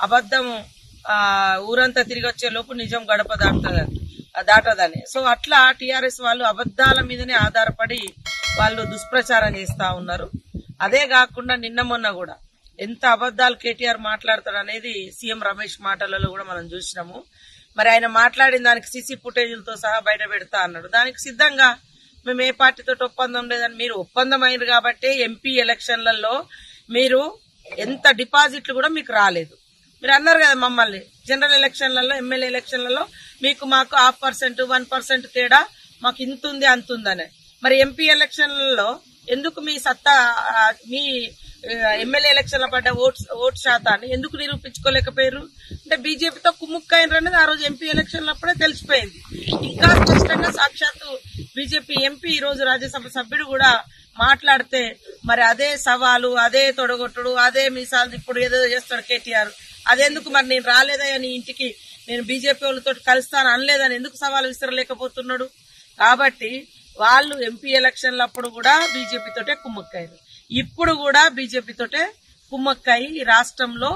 అబద్ధం ఊరంతా తిరిగి వచ్చే లోపు నిజం గడప దాటదని. సో అట్లా టీఆర్ఎస్ వాళ్ళు అబద్ధాల మీదనే ఆధారపడి వాళ్ళు దుష్ప్రచారం చేస్తా ఉన్నారు. అదే కాకుండా నిన్న మొన్న కూడా ఎంత అబద్ధాలు కేటీఆర్ మాట్లాడతాడు అనేది సీఎం రమేష్ మాటలలో కూడా మనం చూసినాము. మరి ఆయన మాట్లాడిన దానికి సీసీ ఫుటేజీలతో సహా బయట పెడతా అన్నాడు. దానికి సిద్ధంగా మేము ఏ పార్టీతో ఒప్పందం లేదని, మీరు ఒప్పందం అయినరు కాబట్టి ఎంపీ ఎలక్షన్లలో మీరు ఎంత డిపాజిట్లు కూడా మీకు రాలేదు. మీరు అన్నారు కదా మమ్మల్ని జనరల్ ఎలక్షన్లలో ఎమ్మెల్యే ఎలక్షన్లలో మీకు మాకు 0.5% 1% తేడా మాకు ఇంతుంది అంతుందనే. మరి ఎంపీ ఎలక్షన్లలో ఎందుకు మీ సత్తా మీ ఎమ్మెల్యే ఎలక్షన్ల పడ్డ ఓటు శాతాన్ని ఎందుకు నిరూపించుకోలేకపోయారు? అంటే బీజేపీతో కుమ్ముక్కైనరు అనేది ఆ రోజు ఎంపీ ఎలక్షన్లప్పుడే తెలిసిపోయింది. ఇంకా స్పష్టంగా సాక్షాత్తు బీజేపీ ఎంపీ ఈ రోజు రాజ్యసభ సభ్యుడు కూడా మాట్లాడితే మరి అదే సవాలు, అదే తొడగొట్టుడు, అదే మీసాలు ఇప్పుడు ఏదో చేస్తాడు కేటీఆర్. అదెందుకు మరి నేను రాలేదయ్యా నీ ఇంటికి, నేను బీజేపీ వాళ్ళతో కలుస్తాను అనలేదని ఎందుకు సవాలు విసరలేకపోతున్నాడు? కాబట్టి వాళ్ళు ఎంపీ ఎలక్షన్లప్పుడు కూడా బీజేపీతోటే కుమ్మక్కారు, ఇప్పుడు కూడా బీజేపీతోటే కుమ్మక్కాయి ఈ రాష్ట్రంలో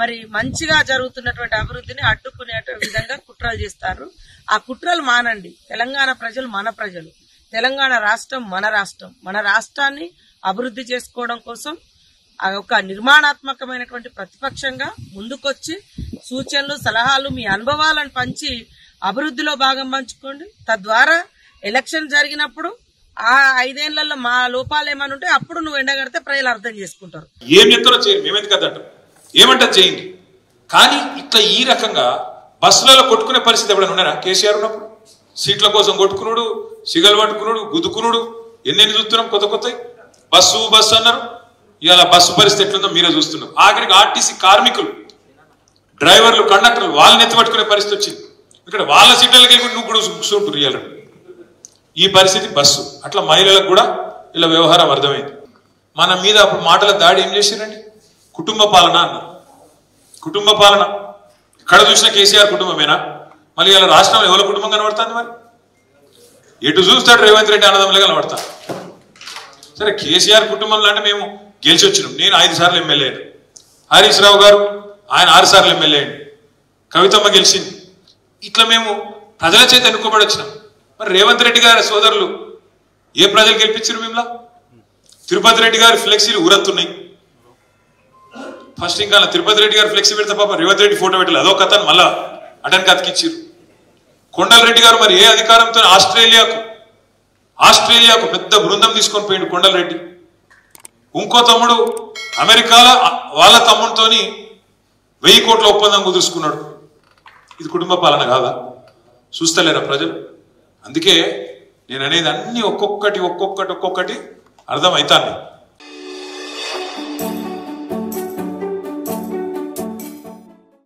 మరి మంచిగా జరుగుతున్నటువంటి అభివృద్ధిని అడ్డుకునే విధంగా కుట్రలు చేస్తారు. ఆ కుట్రలు మానండి. తెలంగాణ ప్రజలు మన ప్రజలు, తెలంగాణ రాష్ట్రం మన రాష్ట్రం. మన రాష్ట్రాన్ని అభివృద్ధి చేసుకోవడం కోసం ఒక నిర్మాణాత్మకమైనటువంటి ప్రతిపక్షంగా ముందుకొచ్చి సూచనలు సలహాలు మీ అనుభవాలను పంచి అభివృద్ధిలో భాగం పంచుకోండి. తద్వారా ఎలక్షన్ జరిగినప్పుడు ఆ 5 ఏళ్లలో మా లోపాలు ఏమైనా ఉంటే అప్పుడు నువ్వు ఎండగడితే ప్రజలు అర్థం చేసుకుంటారు. ఏం చెప్తారో చేయండి, మేమెందుకు కదంటాం, ఏమంటారు చేయండి. కానీ ఇట్లా ఈ రకంగా బస్సులలో కొట్టుకునే పరిస్థితి ఎప్పుడైనా ఉన్నారా? కేసీఆర్ ఉన్నప్పుడు సీట్ల కోసం కొట్టుకున్నాడు, సిగలు పట్టుకున్నాడు, గుద్దుకున్నాడు, ఎన్నెన్ని చూస్తున్నాం కొత్త కొత్త. బస్సు అన్నారు, ఇవాళ బస్సు పరిస్థితి ఎట్లుందో మీరే చూస్తున్నాం. ఆఖరికి ఆర్టీసీ కార్మికులు, డ్రైవర్లు, కండక్టర్లు వాళ్ళని ఎత్తిపట్టుకునే పరిస్థితి వచ్చింది. ఇక్కడ వాళ్ళ సీట్లకి వెళ్ళి నువ్వు కూడా చూసుకుంటున్నారు. ఈ పరిస్థితి బస్సు. అట్లా మహిళలకు కూడా ఇలా వ్యవహారం అర్థమైంది. మన మీద అప్పుడు మాటల దాడి ఏం చేశారండి? కుటుంబ పాలన అన్నారు. కుటుంబ పాలన ఎక్కడ చూసినా కేసీఆర్ కుటుంబమేనా? మళ్ళీ ఇలా రాష్ట్రంలో ఎవరి కుటుంబం కనబడుతుంది? మరి ఎటు చూస్తాడు రేవంత్ రెడ్డి అన్నదమ్ములే కనబడతాను. సరే కేసీఆర్ కుటుంబంలో అంటే మేము గెలిచి వచ్చినాం. నేను 5 సార్లు ఎమ్మెల్యే అయ్యాను. హరీష్ రావు గారు ఆయన 6 సార్లు ఎమ్మెల్యే అయ్యాడు. కవితమ్మ గెలిచింది. ఇట్లా మేము ప్రజల చేత ఎన్నుకోబడి వచ్చినాం. మరి రేవంత్ రెడ్డి గారి సోదరులు ఏ ప్రజలు గెలిపించారు? మిమ్మల్ని తిరుపతి రెడ్డి గారి ఫ్లెక్సీలు ఊరత్తున్నాయి. ఫస్ట్ ఇంకా తిరుపతి రెడ్డి గారు ఫ్లెక్సీ పెడితే పాప రేవంత్ రెడ్డి ఫోటో పెట్టాలి, అదో కథను మళ్ళా అటెన్కి అతికిచ్చారు. కొండలరెడ్డి గారు మరి ఏ అధికారంతో ఆస్ట్రేలియాకు పెద్ద బృందం తీసుకొని పోయిండు కొండలరెడ్డి. ఇంకో తమ్ముడు అమెరికాలో వాళ్ళ తమ్ముడితోని 1000 కోట్ల ఒప్పందం కుదుర్చుకున్నాడు. ఇది కుటుంబ పాలన కాదా? చూస్తలేరా ప్రజలు? అందుకే నేను అనేది అన్ని ఒక్కొక్కటి అర్థమవుతాను.